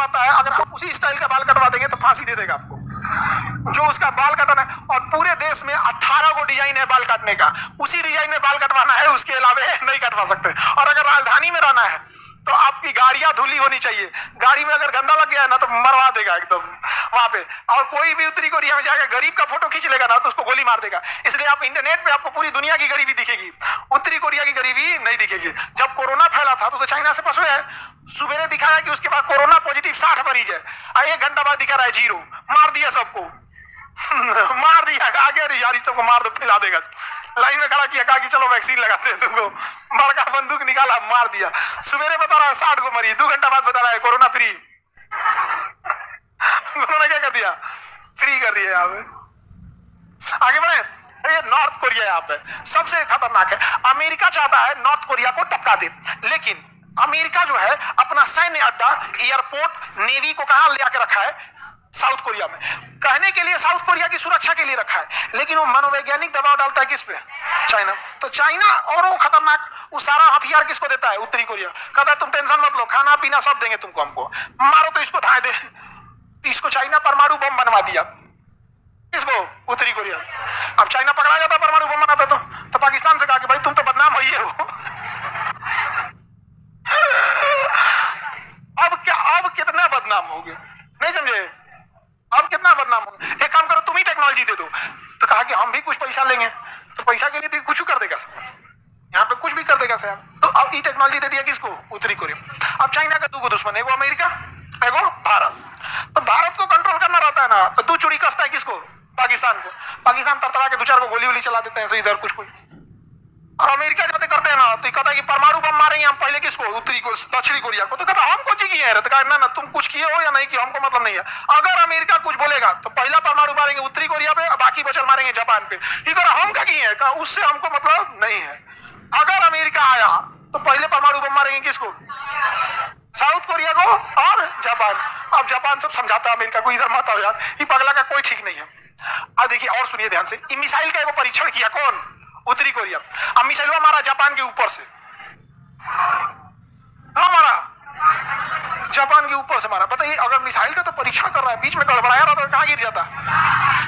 कटवाता है, अगर आप उसी स्टाइल का बाल कटवा देंगे तो फांसी दे देगा आपको। जो उसका बाल कटाना है, और पूरे देश में 18 को डिजाइन है बाल काटने का, उसी डिजाइन में बाल कटवाना है, उसके अलावा नहीं कटवा सकते। और अगर राजधानी में रहना है तो आपकी गाड़ियां धुली होनी चाहिए, गाड़ी में अगर गंदा लग गया है ना तो मरवा देगा एकदम वहां पे। और कोई भी उत्तरी कोरिया में जाकर गरीब का फोटो खींच लेगा ना तो उसको गोली मार देगा। इसलिए आप इंटरनेट पे आपको पूरी दुनिया की गरीबी दिखेगी, उत्तरी कोरिया की गरीबी नहीं दिखेगी। जब कोरोना फैला था तो चाइना से पसुए है, सुबेरे दिखाया कि उसके बाद कोरोना पॉजिटिव 60 मरीज है, 1 घंटा बाद दिखा रहा है 0, मार दिया सबको मार दिया, आगे यार सबको मार दो, फैला देगा। लाइन में खड़ा किया, कहा कि चलो वैक्सीन लगाते हैं तुमको, बड़का बंदूक निकाला, मार दिया। सवेरे बता रहा है 60 को मरी, 2 घंटा बाद बता रहा है कोरोना फ्री उन्होंने क्या कर दिया, फ्री कर दिया। यहाँ पे आगे बढ़े, ये नॉर्थ कोरिया यहाँ पे सबसे खतरनाक है। अमेरिका चाहता है नॉर्थ कोरिया को टपका दे, लेकिन अमेरिका जो है अपना सैन्य अड्डा, एयरपोर्ट, नेवी को कहां ले आके रखा है, साउथ कोरिया में। कहने के लिए साउथ कोरिया की सुरक्षा के लिए रखा है, लेकिन वो मनोवैज्ञानिक दबाव डालता है किस पे, चाइना। तो चाइना और वो खतरनाक, वो सारा हथियार किसको देता है, उत्तरी कोरिया। कहता है तुम टेंशन मत लो, खाना पीना सब देंगे तुमको, हमको मारो तो इसको धाए दे। इसको चाइना परमाणु बम बनवा दिया, इसको उत्तरी कोरिया। अब चाइना पकड़ा जाता परमाणु बम बनाता तो पाकिस्तान से कहा कि भाई तुम तो बदनाम होइए हो अब कितना बदनाम हो गए, नहीं समझे, अब कितना बदनाम हो। एक काम करो, तुम ही टेक्नोलॉजी दे दो। तो कहा कि हम भी कुछ पैसा लेंगे, तो पैसा के लिए तो कुछ कर देगा सर, यहाँ पे कुछ भी कर देगा सर। तो अब ये टेक्नोलॉजी दे दिया किसको, उत्तरी कोरिया। अब चाइना का 2 दुश्मन, एगो अमेरिका, एगो भारत। तो भारत को कंट्रोल करना रहता है ना, तो 2 चूड़ी कसता है किसको, पाकिस्तान को। पाकिस्तान तरतरा के 2-4 को गोली वोली चला देते हैं इधर कुछ कुछ। और अमेरिका जाते करते हैं ना, तो कहता है कि परमाणु बम मारेंगे हम पहले किसको, उत्तरी को, दक्षिणी कोरिया को। तो कहता हम कुछ किए हैं, तो कहा ना तुम कुछ किए हो या नहीं किए, हमको मतलब नहीं है। अगर अमेरिका कुछ बोलेगा तो पहला परमाणु मारेंगे उत्तरी कोरिया पे, बाकी बचल मारेंगे जापान पे। ये कहा हम क्या किए हैं, उससे हमको मतलब नहीं है। अगर अमेरिका आया तो पहले परमाणु बम मारेंगे किसको, साउथ कोरिया को और जापान। अब जापान सब समझाता है अमेरिका को, इधर मत आओ यार, ये पगला का कोई ठीक नहीं है। अब देखिए और सुनिए ध्यान से, मिसाइल का एक परीक्षण किया कौन, उत्तरी कोरिया। अब मिसाइल मारा जापान के ऊपर से, मारा जापान के ऊपर से मारा। बताइए अगर मिसाइल का तो परीक्षण कर रहा है, बीच में गड़बड़ाया रहा तो कहां गिर जाता।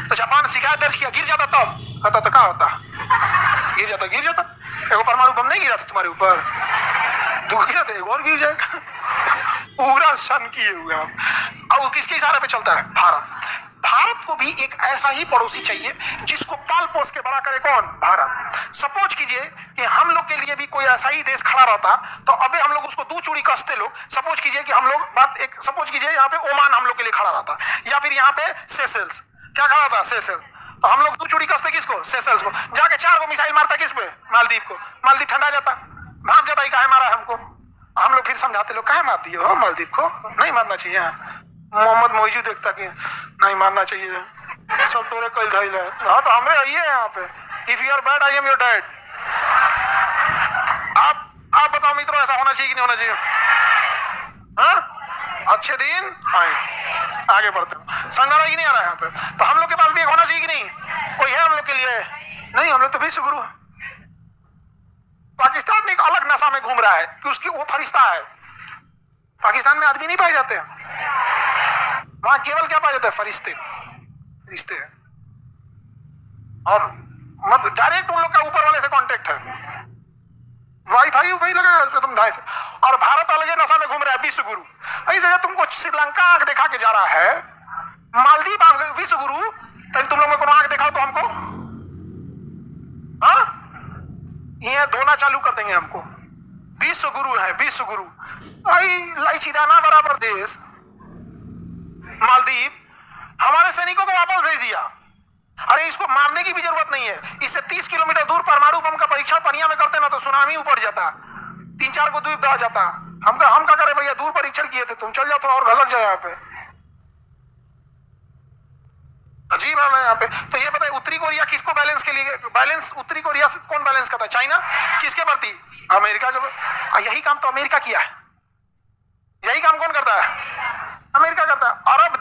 तो जापान शिकायत दर्ज किया, गिर जाता तब कहता तो क्या होता, गिर जाता। एगो परमाणु बम नहीं गिरा था तुम्हारे ऊपर, 2 गिरा था, एक और गिर जाएगा। पूरा सन किए हुए हम। और किसके इशारे पे चलता है, भारत को भी एक ऐसा ही पड़ोसी चाहिए जिसको पाल पोस के बड़ा करे, कौन, भारत। सपोज कीजिए कि हम लोग के लिए भी कोई ऐसा ही देश खड़ा रहता, तो अबे हम लोग उसको 2 चूड़ी कसते लोग। सपोज कीजिए कि हम लोग सपोज कीजिए यहाँ पे ओमान हम लोग के लिए खड़ा रहता, या फिर यहाँ पे सेशेल्स, क्या खड़ा था, सेशेल्स। तो हम लोग 2 चूड़ी कसते किसको, सेशेल्स को। जाके 4 को मिसाइल मारता किस पे, मालदीव को। मालदीव ठंडा जाता, भाग जाता, काहे मारा हमको। हम लोग फिर समझाते लोग, काहे मार दिए हो मालदीव को, नहीं मारना चाहिए। मोहम्मद मोइजू देखता कि नहीं मारना चाहिए, सब तोरे कल धैल है। हाँ तो हमरे आइए यहाँ पे, if you are bad I am your dad. आप बताओ मित्रों, ऐसा होना चाहिए कि नहीं होना चाहिए। हाँ अच्छे दिन आए, आगे बढ़ते हैं। संग आ रहा है कि नहीं आ रहा है यहाँ पे। तो हम लोग के पास भी एक होना चाहिए कि नहीं, कोई है हम लोग के लिए, नहीं हम लोग तो विश्व गुरु। पाकिस्तान में एक अलग नशा में घूम रहा है कि उसकी वो फरिश्ता है। पाकिस्तान में आदमी नहीं पाए जाते हैं, वहां केवल क्या पाए जाते हैं, फरिश्ते हैं। और मतलब डायरेक्ट उन लोग का ऊपर वाले से कांटेक्ट है, वाईफाई वही लगा है तुम धाए से। और भारत अलग नशा में घूम रहा है, विश्व गुरु। इस जगह तुमको श्रीलंका आंख दिखा के जा रहा है, मालदीव विश्व गुरु। तो तुम लोग में कोनो आंख दिखाओ तो हमको, हाँ ये धोना चालू कर देंगे हमको। विश्व गुरु है, विश्व गुरु। इलायची दाना बराबर देश मालदीव हमारे सैनिकों को वापस भेज दिया। अरे इसको मारने की भी जरूरत नहीं है, इससे 30 किलोमीटर दूर परमाणु बम का परीक्षण पनिया में करते ना तो सुनामी ऊपर जाता, 3-4 को द्वीप दह जाता। हम क्या करे भैया, दूर परीक्षण किए थे, तुम चल जाओ थोड़ा और घसक जाओ यहाँ पे। अजीब है यहाँ पे। तो ये बताइए उत्तरी कोरिया किसको बैलेंस के लिए, बैलेंस उत्तरी कोरिया से कौन बैलेंस करता है, चाइना किसके प्रति, अमेरिका के। यही काम तो अमेरिका किया है, यही काम कौन करता है, अमेरिका करता है। अरब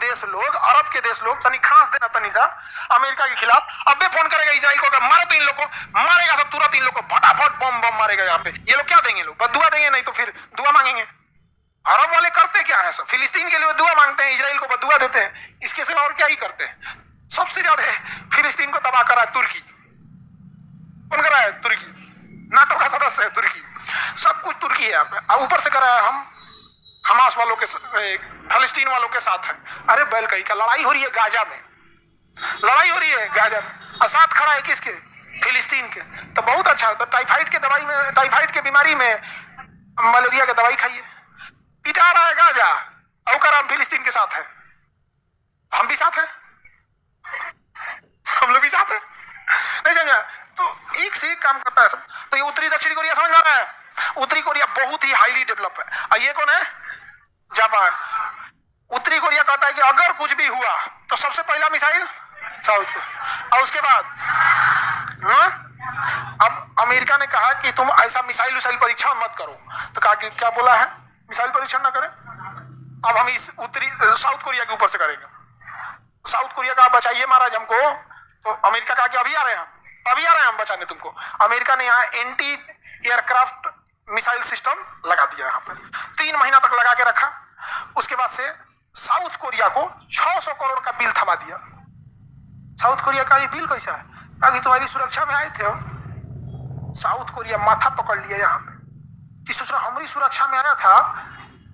के देश लोग तनी खास देना तनी सा अमेरिका के खिलाफ। अबे फोन करेगा इजराइल को, मारो तो इन लोग को, मारेगा सब तुरंत इन लोग को, फटाफट बम मारेगा यहाँ पे। ये लोग क्या देंगे, लोग बदुआ देंगे, नहीं तो फिर दुआ मांगेंगे। अरब वाले करते क्या है सब? फिलिस्तीन के लिए दुआ मांगते हैं, इजराइल को बदुआ देते हैं, इसके सिवा और क्या ही करते हैं? सबसे ज्यादा फिलिस्तीन को तबाह करा है तुर्की। कौन करा है? तुर्की। नाटो का सदस्य है तुर्की। सब कुछ तुर्की है यहाँ पे। अब ऊपर से करा है हम हमास वालों के फलस्तीन वालों के साथ है। अरे बैल कहीं का लड़ाई हो रही है गाजा में, लड़ाई हो रही है गाजा में, और साथ खड़ा है किसके? फिलिस्तीन के। तो बहुत अच्छा है। तो टाइफाइड के दवाई में, टाइफाइड के बीमारी में मलेरिया की दवाई खाइए। पिटा रहा है गाजा और कर हम फिलिस्तीन के साथ है। हम भी साथ हैं, हम लोग भी साथ हैं। नहीं समझा? तो एक से एक काम करता है सब। तो ये उत्तरी दक्षिणी कोरिया समझ में आ रहा है? उत्तरी कोरिया बहुत ही हाईली डेवलप है। और ये कौन है? जापान। उत्तरी कोरिया कहता है कि अगर कुछ भी हुआ तो सबसे पहला मिसाइल साउथ को, और उसके बाद अब अमेरिका ने कहा कि तुम ऐसा मिसाइल उसाइल परीक्षण मत करो। तो कहा कि क्या बोला है? मिसाइल परीक्षण ना करें। अब हम इस उत्तरी साउथ कोरिया के ऊपर से करेंगे। साउथ कोरिया का बचाइए महाराज हमको। तो अमेरिका कहा कि अभी आ रहे हैं हम, अभी आ रहे हैं हम बचाने तुमको। अमेरिका ने यहाँ एंटी एयरक्राफ्ट मिसाइल सिस्टम लगा दिया यहाँ पर। 3 महीना तक लगा के रखा। उसके बाद से साउथ कोरिया को 600 करोड़ का बिल थमा दिया। साउथ कोरिया का ये बिल कैसा है? अभी तुम्हारी सुरक्षा में आए थे हम। साउथ कोरिया माथा पकड़ लिया यहाँ पे कि सोच रहा हमारी सुरक्षा में आया था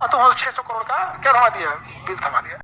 और तुम 600 करोड़ का क्या थमा दिया? बिल थमा दिया।